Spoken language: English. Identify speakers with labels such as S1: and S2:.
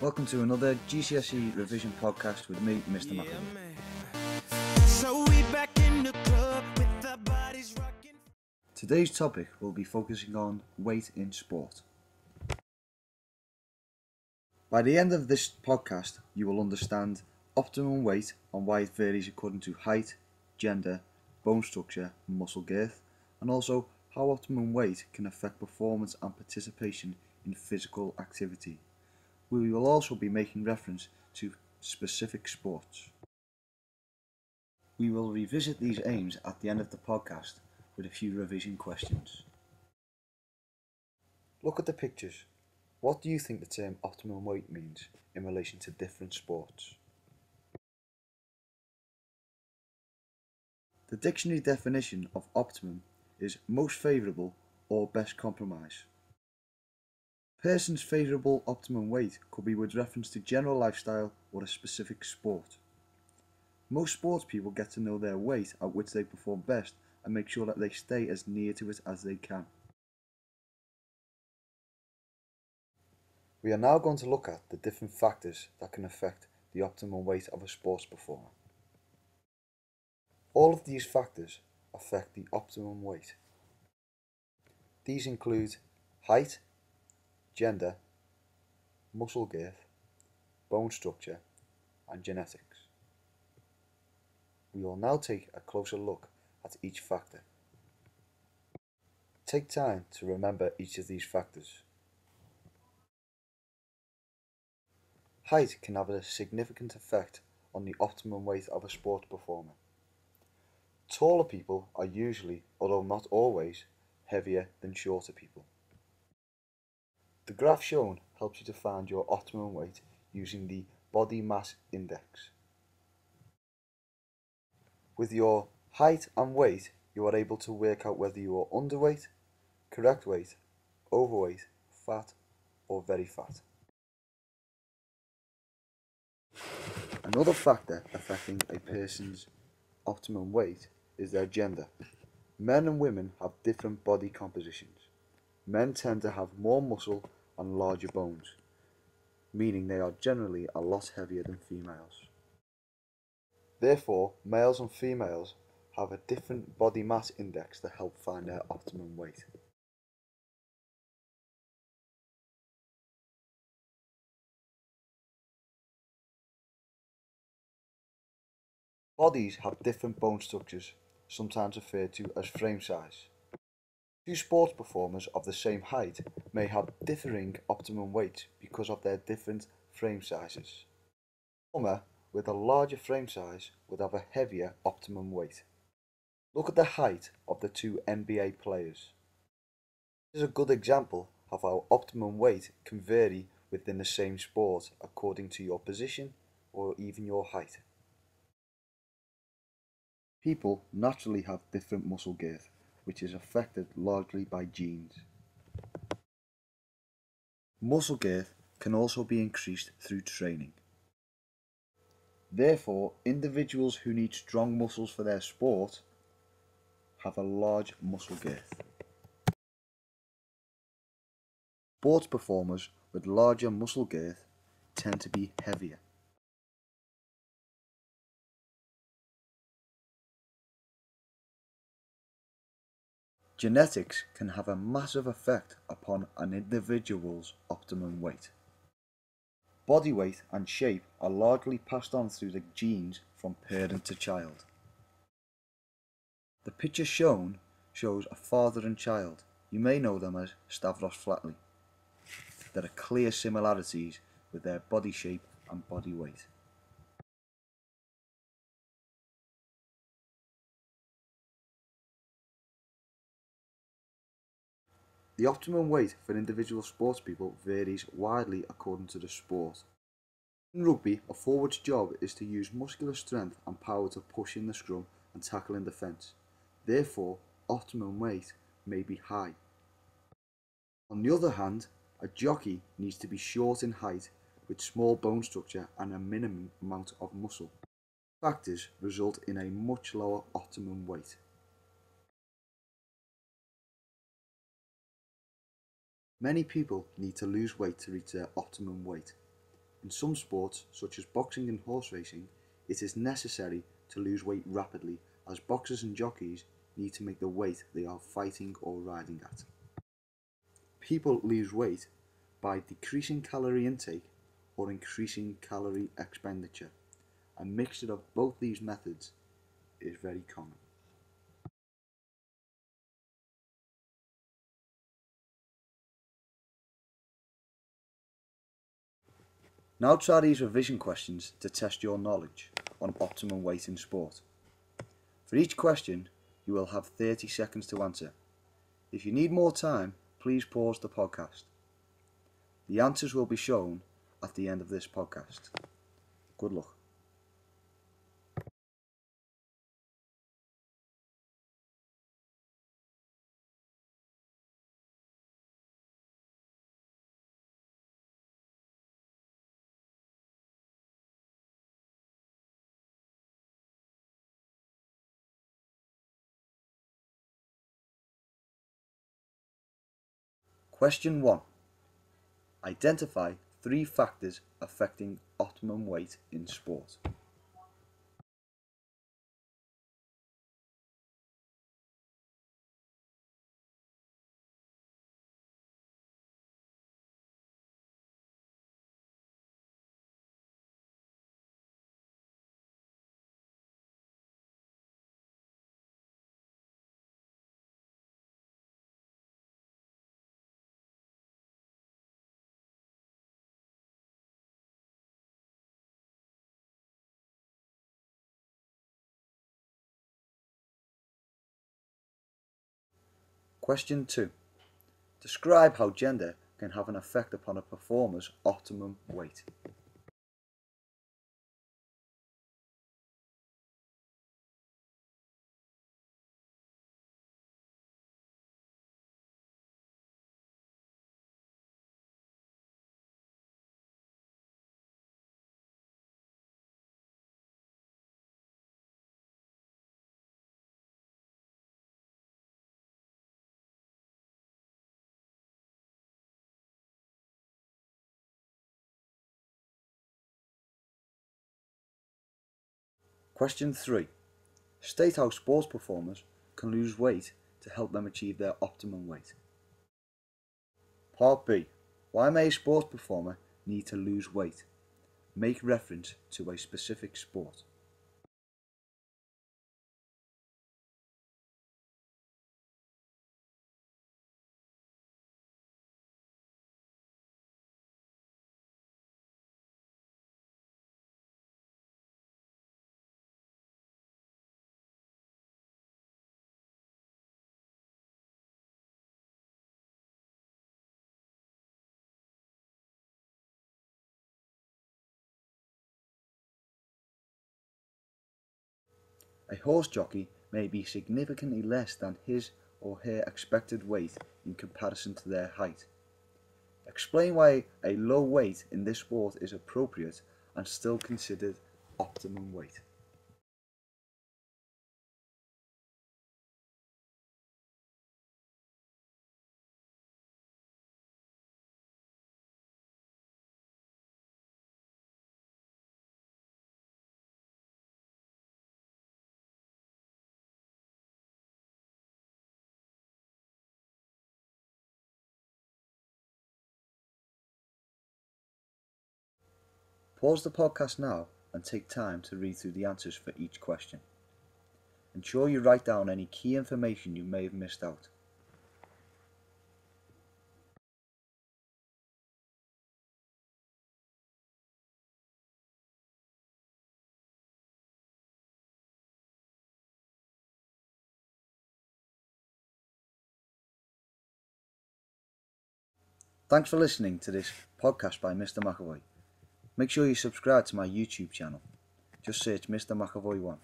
S1: Welcome to another GCSE revision podcast with me, Mr. McElroy. Today's topic will be focusing on weight in sport. By the end of this podcast, you will understand optimum weight and why it varies according to height, gender, bone structure, and muscle girth, and also how optimum weight can affect performance and participation in physical activity. We will also be making reference to specific sports. We will revisit these aims at the end of the podcast with a few revision questions. Look at the pictures. What do you think the term optimum weight means in relation to different sports? The dictionary definition of optimum is most favourable or best compromise. A person's favourable optimum weight could be with reference to general lifestyle or a specific sport. Most sports people get to know their weight at which they perform best and make sure that they stay as near to it as they can. We are now going to look at the different factors that can affect the optimum weight of a sports performer. All of these factors affect the optimum weight. These include height, gender, muscle girth, bone structure, and genetics. We will now take a closer look at each factor. Take time to remember each of these factors. Height can have a significant effect on the optimum weight of a sports performer. Taller people are usually, although not always, heavier than shorter people. The graph shown helps you to find your optimum weight using the body mass index. With your height and weight, you are able to work out whether you are underweight, correct weight, overweight, fat, or very fat. Another factor affecting a person's optimum weight is their gender. Men and women have different body compositions. Men tend to have more muscle and larger bones, meaning they are generally a lot heavier than females. Therefore, males and females have a different body mass index to help find their optimum weight. Bodies have different bone structures, sometimes referred to as frame size. Two sports performers of the same height may have differing optimum weights because of their different frame sizes. The performer with a larger frame size would have a heavier optimum weight. Look at the height of the two NBA players. This is a good example of how optimum weight can vary within the same sport according to your position or even your height. People naturally have different muscle girth, which is affected largely by genes. Muscle girth can also be increased through training. Therefore, individuals who need strong muscles for their sport have a large muscle girth. Sports performers with larger muscle girth tend to be heavier. Genetics can have a massive effect upon an individual's optimum weight. Body weight and shape are largely passed on through the genes from parent to child. The picture shown shows a father and child. You may know them as Stavros Flatley. There are clear similarities with their body shape and body weight. The optimum weight for individual sports people varies widely according to the sport. In rugby, a forward's job is to use muscular strength and power to push in the scrum and tackle in defence. Therefore, optimum weight may be high. On the other hand, a jockey needs to be short in height with small bone structure and a minimum amount of muscle. Factors result in a much lower optimum weight. Many people need to lose weight to reach their optimum weight. In some sports, such as boxing and horse racing, it is necessary to lose weight rapidly, as boxers and jockeys need to make the weight they are fighting or riding at. People lose weight by decreasing calorie intake or increasing calorie expenditure. A mixture of both these methods is very common. Now try these revision questions to test your knowledge on optimum weight in sport. For each question, you will have 30 seconds to answer. If you need more time, please pause the podcast. The answers will be shown at the end of this podcast. Good luck. Question 1. Identify 3 factors affecting optimum weight in sport. Question 2. Describe how gender can have an effect upon a performer's optimum weight. Question 3. State how sports performers can lose weight to help them achieve their optimum weight. Part B. Why may a sports performer need to lose weight? Make reference to a specific sport. A horse jockey may be significantly less than his or her expected weight in comparison to their height. Explain why a low weight in this sport is appropriate and still considered optimum weight. Pause the podcast now and take time to read through the answers for each question. Ensure you write down any key information you may have missed out. Thanks for listening to this podcast by Mr. McAvoy. Make sure you subscribe to my YouTube channel. Just search Mr. McAvoy 1.